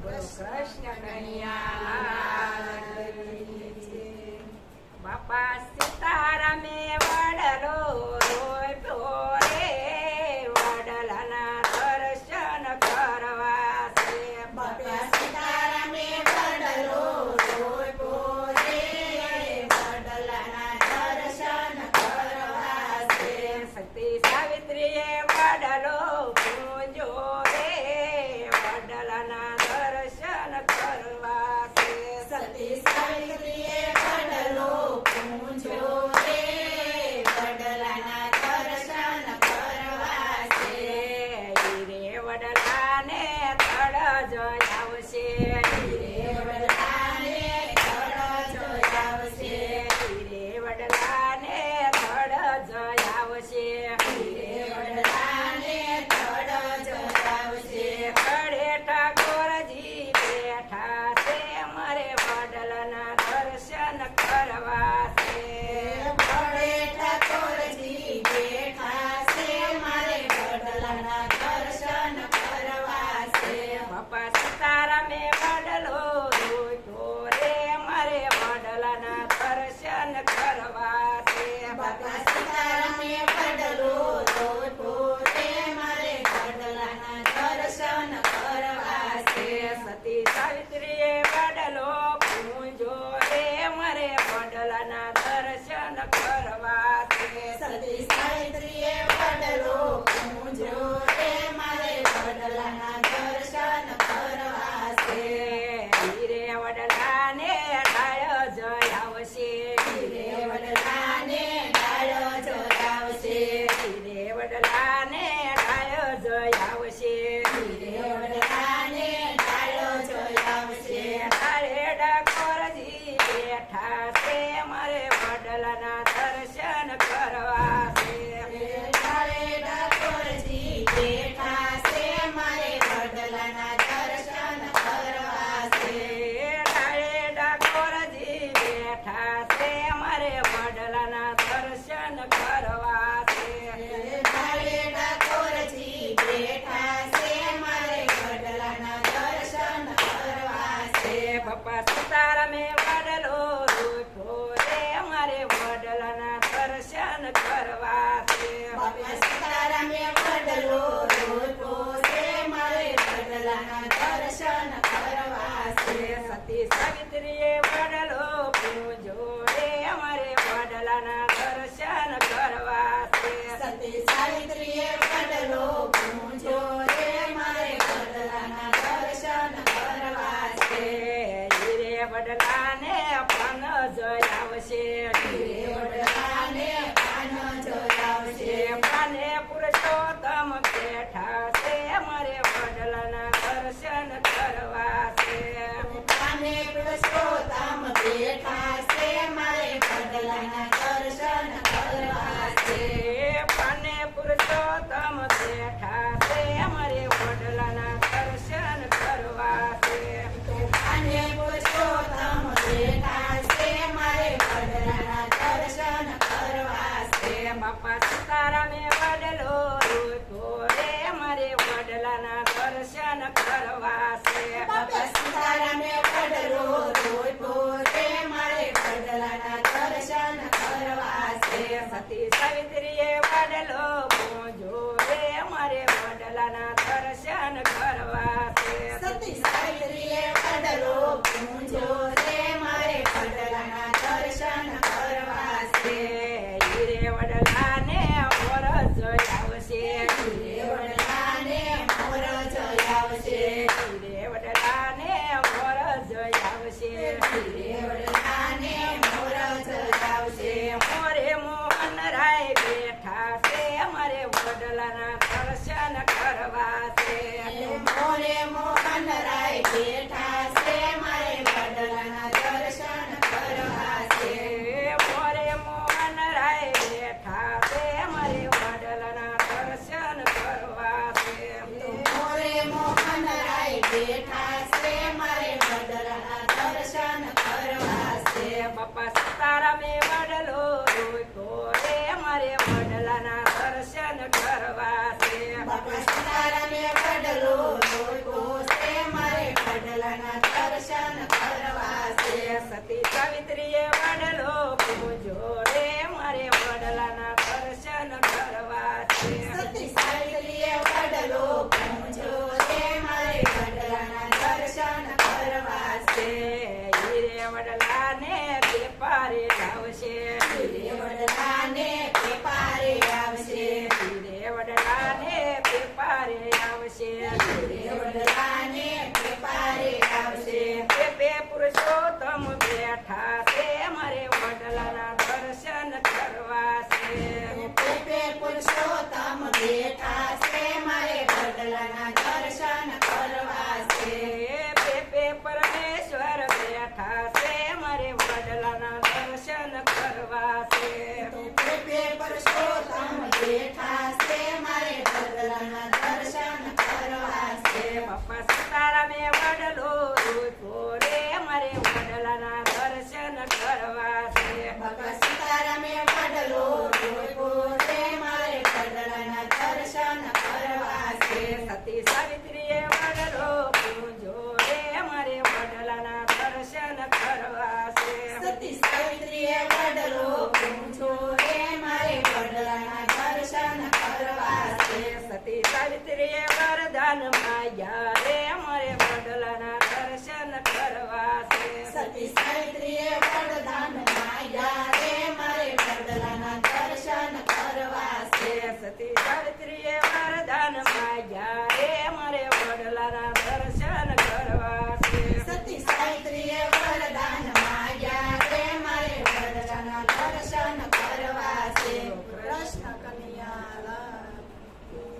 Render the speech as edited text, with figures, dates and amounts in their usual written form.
કૃષ્ણ કન્યા બાપા સીતારામે વડલો રોપ્યો રે વડલાના દર્શન કરવા છે. બાપા સીતારામે વડલો રોપ્યો રે વડલાના દર્શન કરવા છે. સતી સાવિત્રીએ વડલો પૂજો રે વડલાના દર્શન કરવા છે. સતી સાવિત્રીએ વડલો પૂજો રે વડલાના દર્શન કરવા છે. હીરે વડલાને તળ જય આવશે હીરે વડલાને તળ જય આવશે. હીરે વડલાને તળ જય આવશે. હીરે વડલાને તળ જય આવશે. તળે ઠાકોરજી બેઠા છે મારે વડલાના દર્શન કરવા છે. વડે ઠાકોરજી બેઠા છે મારે વડલાના દર્શન કરવા છે. બાપા સીતારામે વડલો રોપ્યો રે મારે વડલાના દર્શન કરવા છે. બાપા સીતારામે વડલો રોપ્યો રે મારે વડલાના દર્શન કરવા છે. સતી સાવિત્રીએ વડલો પૂજો રે મારે વડલાના દર્શન કરવા છે. સતી સાવિત્રીએ વડલો પૂજો રે મારે વડલાના દર્શન કરવા છે. હીરે વડલાને ડાળ જય આવશે. હીરે વડલાને ડાળો જોડાવશે. હીરે વડલાને ડાળ જય આવશે. હીરે વડલાને ડાળો જોડાવશે. તારે ડાકોરજી બેઠા છે મારે વડલાના દર્શન કરવા છે. ડાળે ડાકોરજી બેઠા છે મારે વડલાના દર્શન કરવા છે. તારે ડાકોરજી બેઠા છે મારે વડલાના દર્શન કરવા છે. ડાળે ડાકોરજી બેઠા છે મારે વડલાના દર્શન કરવા છે. બાપા સીતારામે વડલો રોપ્યો રે મારે વડલાના દર્શન કરવા છે. બાપા સીતારામે વડલો રોપ્યો છે મારે વડલાના દર્શન કરવા છે. સતી સાવિત્રીએ વડલો પૂજો રે મારે વડલાના દર્શન કરવા છે. સતી સાવિત્રીએ વડલો પૂજો રે મારે વડલાના દર્શન કરવા છે. હીરે વડલાને પણ જય આવશે. હીરે વડલાને પાન જોડાવશે. પાને પુરુષોત્તમ બેઠા છે મારે વડલાના દર્શન કરવા છે. પાને પુરુષોત્તમ બેઠા છે મારે વડલાના દર્શન કરવા છે. પાને પુરુષોત્તમ બેઠા છે મારે વડલાના દર્શન કરવા છે. પાને પુરુષોત્તમ બેઠા છે મારે વડલાના દર્શન કરવા છે. બાપા સીતારામે વડલો રોપ્યો રે મારે વડલાના દર્શન કરવા છે. બાપા સીતારામે વડલો રોપ્યો રે મારે વડલાના દર્શન કરવા છે. સતી સાવિત્રીએ વડલો પૂજો રે મારે વડલાના દર્શન કરવા છે. સતી સાવિત્રીએ વડલો પૂજો રે મારે વડલાના દર્શન કરવા છે. હીરે વડલાને મોર જય આવશે. હીરે વડલાને મોર જય આવશે. હીરે વડલાને મોર જય આવશે. હીરે વડલાને મોર જય આવશે. મોરે મોહન રાય બેઠા છે મારે વડલાના દર્શન કરવા છે. મોરે મોહન રાય બેઠા છે મારે વડલાના દર્શન કરવા છે. મોરે મોહન રાય બેઠા છે મારે વડલાના દર્શન કરવા છે. મોરે મોહન રાય બેઠા છે મારે વડલાના દર્શન કરવા છે. બાપા સીતારામે વડલો રોપ્યો રે મારે વડલાના દર્શન કરવા છે. બાપા સીતારામે વડલો રોપ્યો છે મારે વડલાના વડલાને પેપારે આવશે બે પુરુષોત્તમ બેઠા છે મારે વડલાના દર્શન કરવા છે પેપે પુરુષોત્તમ બેઠા છે મારે વડલાના દર્શન કરવા છે બે પરમેશ્વર બેઠા છે મારે વડલાના દર્શન કરવા છે પેપે પુરુષોત્તમ બેઠા છે મારે વડલાના દર્શન કરવા છે બાપા સીતારામે વડલો રૂપો રે મારે વડલાના દર્શન કરવા છે બાપા સીતારામે વડલો રોપ્યો રે મારે વડલાના દર્શન કરવા છે સતી સાવિત્રીએ વડલો પૂજો રે મારે વડલાના દર્શન કરવા છે સતી સાવિત્રીએ વડલો પૂછો રે મારે વડલાના દર્શન કરવા છે સતી સાવિત્રીએ વરદાન માગ્યા